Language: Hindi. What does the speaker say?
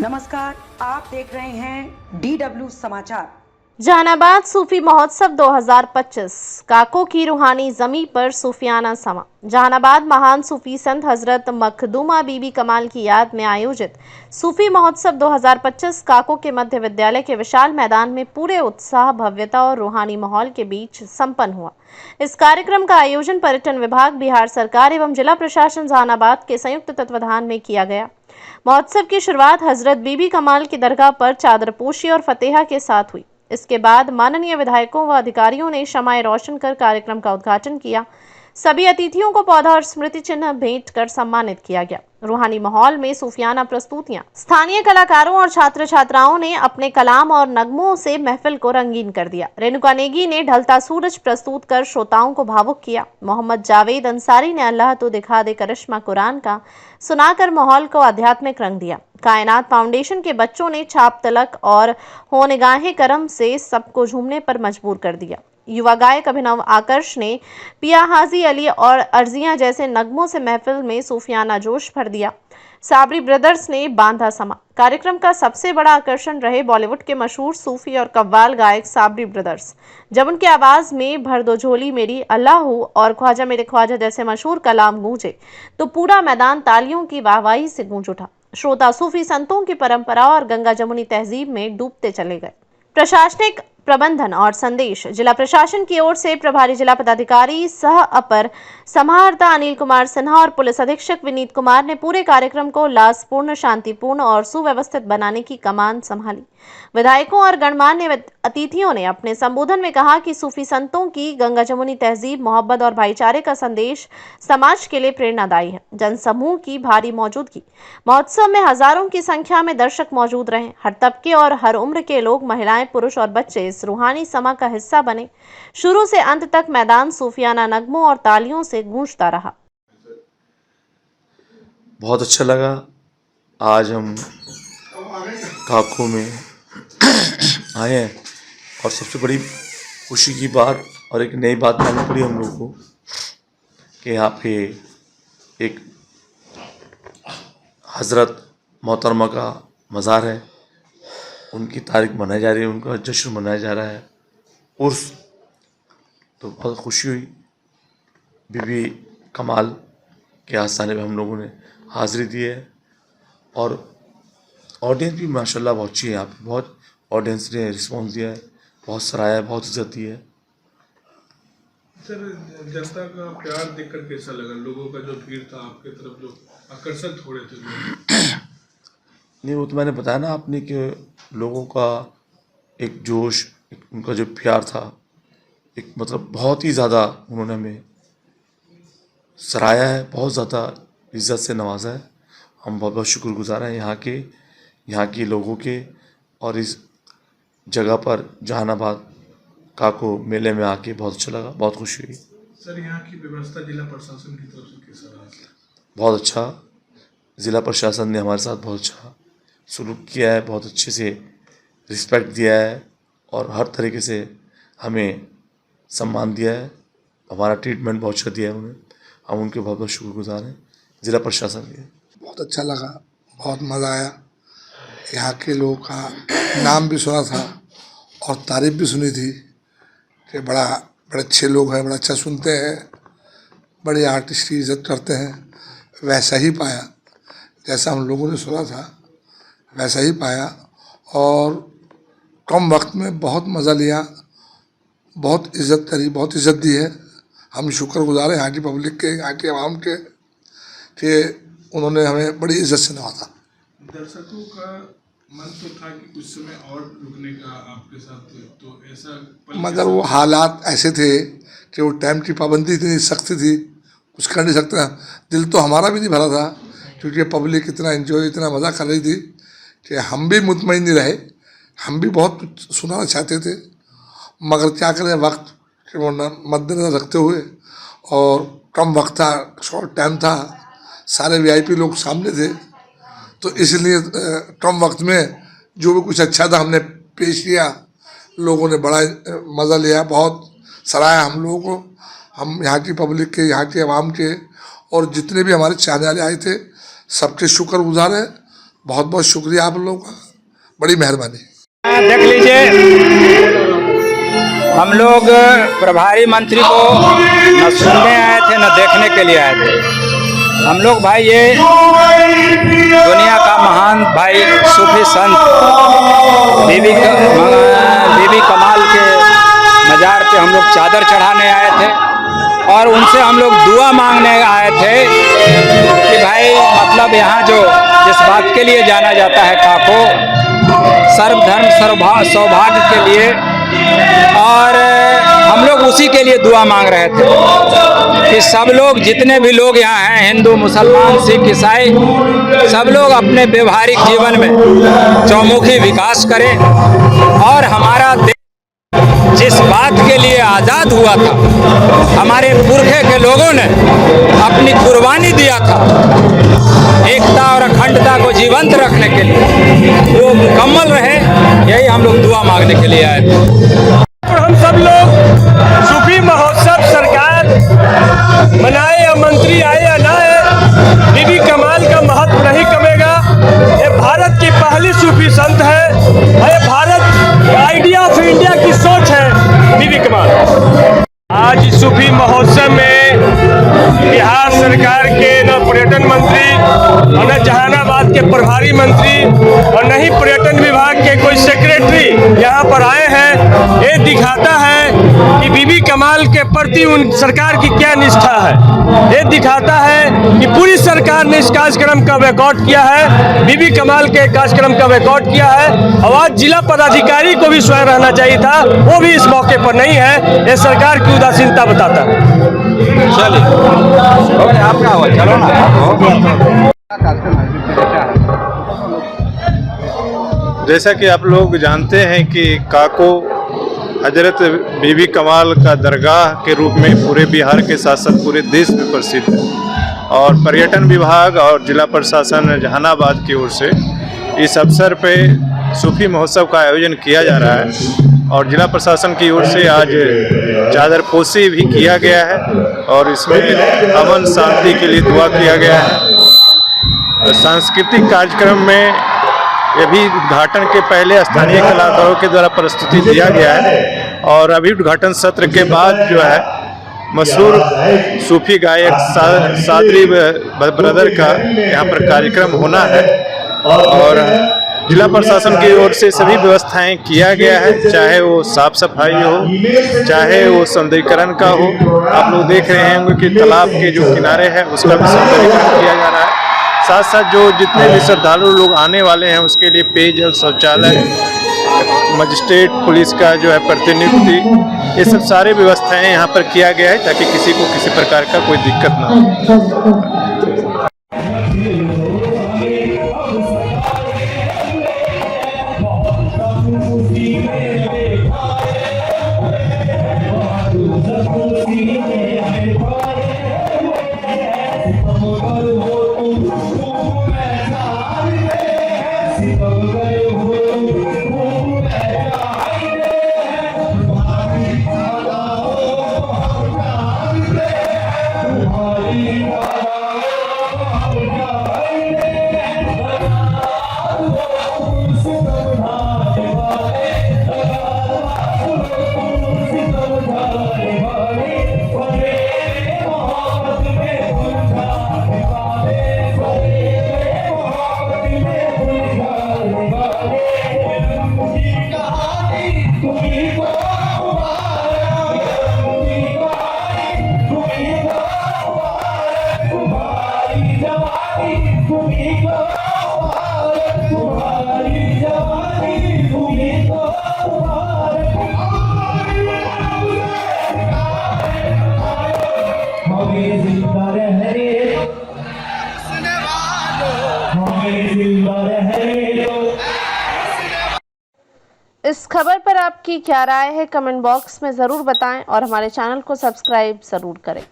नमस्कार, आप देख रहे हैं DW समाचार। जहानाबाद सूफी महोत्सव 2025 काको की रूहानी जमी पर सूफियाना समा। जहानाबाद महान सूफी संत हजरत मखदूमा बीबी कमाल की याद में आयोजित सूफी महोत्सव 2025 काको के मध्य विद्यालय के विशाल मैदान में पूरे उत्साह, भव्यता और रूहानी माहौल के बीच संपन्न हुआ। इस कार्यक्रम का आयोजन पर्यटन विभाग, बिहार सरकार एवं जिला प्रशासन जहानाबाद के संयुक्त तत्वाधान में किया गया। महोत्सव की शुरुआत हजरत बीबी कमाल की दरगाह पर चादरपोशी और फतेहा के साथ हुई। इसके बाद माननीय विधायकों व अधिकारियों ने शमाए रोशन कर कार्यक्रम का उद्घाटन किया। सभी अतिथियों को पौधा और स्मृति चिन्ह भेंट कर सम्मानित किया गया। रूहानी माहौल में सूफियाना प्रस्तुतियां, स्थानीय कलाकारों और छात्र छात्राओं ने अपने कलाम और नगमों से महफिल को रंगीन कर दिया। रेणुका नेगी ने ढलता सूरज प्रस्तुत कर श्रोताओं को भावुक किया। मोहम्मद जावेद अंसारी ने अल्लाह तो दिखा दे करिश्मा कुरान का सुनाकर माहौल को आध्यात्मिक रंग दिया। कायनात फाउंडेशन के बच्चों ने छाप तलक और होनगाहे करम से सबको झूमने पर मजबूर कर दिया। युवा गायक अभिनव आकर्ष ने पिया हाजी अली और अर्जियां जैसे नगमों से महफिल में सूफियाना जोश भर दिया। साबरी ब्रदर्स ने बांधा समा। कार्यक्रम का सबसे बड़ा आकर्षण रहे बॉलीवुड के मशहूर सूफी और कव्वाल गायक साबरी ब्रदर्स। जब उनकी आवाज में भर दो झोली मेरी, अल्लाह और ख्वाजा मेरे ख्वाजा जैसे मशहूर कलाम गूंजे तो पूरा मैदान तालियों की वाहवाही से गूंज उठा। श्रोता सूफी संतों की परंपरा और गंगा जमुनी तहजीब में डूबते चले गए। प्रशासनिक प्रबंधन और संदेश। जिला प्रशासन की ओर से प्रभारी जिला पदाधिकारी सह अपर समाहर्ता अनिल कुमार सिन्हा और पुलिस अधीक्षक विनीत कुमार ने पूरे कार्यक्रम को उल्लासपूर्ण, शांतिपूर्ण और सुव्यवस्थित बनाने की कमान संभाली। विधायकों और गणमान्य अतिथियों ने अपने संबोधन में कहा कि सूफी संतों की गंगा जमुनी तहजीब, मोहब्बत और भाईचारे का संदेश समाज के लिए प्रेरणादायी है। जनसमूह की भारी मौजूदगी। महोत्सव में हजारों की संख्या में दर्शक मौजूद रहे। हर तबके और हर उम्र के लोग, महिलाएं, पुरुष और बच्चे इस रूहानी समा का हिस्सा बने। शुरू से अंत तक मैदान सूफियाना नगमों और तालियों से गूंजता रहा। बहुत अच्छा लगा। आज हम काको में आए हैं और सबसे बड़ी खुशी की बात और एक नई बात मालूम पड़ी हम लोगों को कि यहाँ पे एक हज़रत मोहतरमा का मज़ार है। उनकी तारीख मनाई जा रही है, उनका जश्न मनाया जा रहा है, उर्स। तो बहुत खुशी हुई। बीबी कमाल के आस्थाने पे हम लोगों ने हाज़िरी दी है और ऑडियंस भी माशाल्लाह बहुत अच्छी है। यहाँ पे बहुत ऑडियंस ने रिस्पॉन्स दिया है, बहुत सराहा है, बहुत इज्जत दी है। सर, जनता का प्यार देखकर कैसा लगा? लोगों का जो भीड़ था आपके तरफ, जो आकर्षित हो रहे थे लोग। नहीं, वो तो मैंने बताया ना आपने कि लोगों का एक जोश, एक उनका जो प्यार था, एक मतलब बहुत ही ज़्यादा उन्होंने हमें सराहा है, बहुत ज़्यादा इज़्ज़त से नवाजा है। हम बहुत बहुत शुक्रगुज़ार हैं यहाँ के लोगों के। और इस जगह पर जहानाबाद काको मेले में आके बहुत अच्छा लगा, बहुत खुशी हुई। सर, यहाँ की व्यवस्था जिला प्रशासन की तरफ से कैसा रहा? बहुत अच्छा। ज़िला प्रशासन ने हमारे साथ बहुत अच्छा सलूक किया है, बहुत अच्छे से रिस्पेक्ट दिया है और हर तरीके से हमें सम्मान दिया है। हमारा ट्रीटमेंट बहुत अच्छा दिया है उन्होंने। हम उनके बहुत बहुत शुक्रगुज़ार हैं, ज़िला प्रशासन के। बहुत अच्छा लगा, बहुत मज़ा आया। यहाँ के लोगों का नाम भी सुना था और तारीफ़ भी सुनी थी कि बड़े अच्छे लोग हैं, बड़ा अच्छा सुनते हैं, बड़े आर्टिस्ट की इज़्ज़त करते हैं। वैसा ही पाया, जैसा हम लोगों ने सुना था वैसा ही पाया और कम वक्त में बहुत मज़ा लिया, बहुत इज़्ज़त करी, बहुत इज़्ज़त दी है। हम शुक्रगुज़ार हैं यहाँ की पब्लिक के, यहाँ के आवाम के कि उन्होंने हमें बड़ी इज़्ज़त से नवाजा। दर्शकों का मन तो था कि कुछ समय और रुकने का आपके साथ, तो ऐसा मगर वो हालात ऐसे थे कि वो टाइम की पाबंदी इतनी सख्त थी, कुछ कर नहीं सकते। दिल तो हमारा भी नहीं भरा था क्योंकि पब्लिक इतना एंजॉय, इतना मज़ा कर रही थी कि हम भी मुतमईन नहीं रहे। हम भी बहुत कुछ सुनाना चाहते थे मगर क्या करें, वक्त को मद्देनजर रखते हुए और कम वक्त था, शॉर्ट टाइम था, सारे वीआईपी लोग सामने थे, तो इसलिए कम वक्त में जो भी कुछ अच्छा था हमने पेश किया। लोगों ने बड़ा मज़ा लिया, बहुत सराहा हम लोगों को। हम यहाँ की पब्लिक के, यहाँ के अवाम के और जितने भी हमारे चाहने वाले आए थे सबके शुक्रगुज़ार हैं। बहुत बहुत शुक्रिया आप लोगों का, बड़ी मेहरबानी। देख लीजिए, हम लोग प्रभारी मंत्री को न सुनने आए थे न देखने के लिए आए थे। हम लोग भाई ये दुनिया का महान भाई सूफी संत बीबी कमाल के मज़ार पे हम लोग चादर चढ़ाने आए थे और उनसे हम लोग दुआ मांगने आए थे कि भाई मतलब यहाँ जो जिस बात के लिए जाना जाता है काको, सर्वधर्म सौभाग्य के लिए, और हम लोग उसी के लिए दुआ मांग रहे थे कि सब लोग जितने भी लोग यहाँ हैं, हिंदू मुसलमान सिख ईसाई, सब लोग अपने व्यवहारिक जीवन में चौमुखी विकास करें और हमारा देश जिस बात के लिए आज़ाद हुआ था, हमारे पुरखे के लोगों ने अपनी कुर्बानी दिया था एकता और अखंडता को जीवंत रखने के लिए, वो मुकम्मल रहे, यही हम लोग दुआ मांगने के लिए आए थे। हम सब लोग सूफी महोत्सव सरकार मनाए या मंत्री आए या ना आए, बीबी कमाल का महत्व नहीं कमेगा। ये भारत की पहली सूफी संत है, ये भारत आइडिया ऑफ इंडिया की सोच है बीबी कमाल। आज सूफी महोत्सव में बिहार सरकार के न पर्यटन मंत्री और न जहानाबाद के प्रभारी मंत्री और न ही पर्यटन विभाग के कोई सेक्रेटरी यहाँ पर आए हैं। ये दिखाता है कि बीबी कमाल के प्रति उन सरकार की क्या निष्ठा है। ये दिखाता है कि पूरी सरकार ने इस कार्यक्रम का बैकआउट किया है, बीबी कमाल के कार्यक्रम का बैकआउट किया है। और आज जिला पदाधिकारी को भी स्वयं रहना चाहिए था, वो भी इस मौके पर नहीं है। ये सरकार की उदासीनता बताता है। चलिए आपका हो, चलो ना। जैसा कि आप लोग जानते हैं कि काको हजरत बीबी कमाल का दरगाह के रूप में पूरे बिहार के साथ साथ पूरे देश में प्रसिद्ध है और पर्यटन विभाग और जिला प्रशासन जहानाबाद की ओर से इस अवसर पे सूफी महोत्सव का आयोजन किया जा रहा है और जिला प्रशासन की ओर से आज चादर पोशी भी किया गया है और इसमें अमन शांति के लिए दुआ किया गया है। सांस्कृतिक कार्यक्रम में ये भी उद्घाटन के पहले स्थानीय कलाकारों के द्वारा प्रस्तुति दिया गया है और अभी उद्घाटन सत्र के बाद जो है मशहूर सूफी गायक सादरी ब्रदर का यहाँ पर कार्यक्रम होना है और जिला प्रशासन की ओर से सभी व्यवस्थाएं किया गया है, चाहे वो साफ सफाई हो, चाहे वो सौंदर्यीकरण का हो। आप लोग देख रहे होंगे कि तालाब के जो किनारे हैं उसका भी सौंदर्यीकरण किया जा रहा है। साथ साथ जो जितने भी श्रद्धालु लोग आने वाले हैं उसके लिए पेयजल, शौचालय, मजिस्ट्रेट, पुलिस का जो है प्रतिनियुक्ति, ये सब सारे व्यवस्थाएं यहाँ पर किया गया है ताकि किसी को किसी प्रकार का कोई दिक्कत ना हो। इस खबर पर आपकी क्या राय है, कमेंट बॉक्स में ज़रूर बताएं और हमारे चैनल को सब्सक्राइब ज़रूर करें।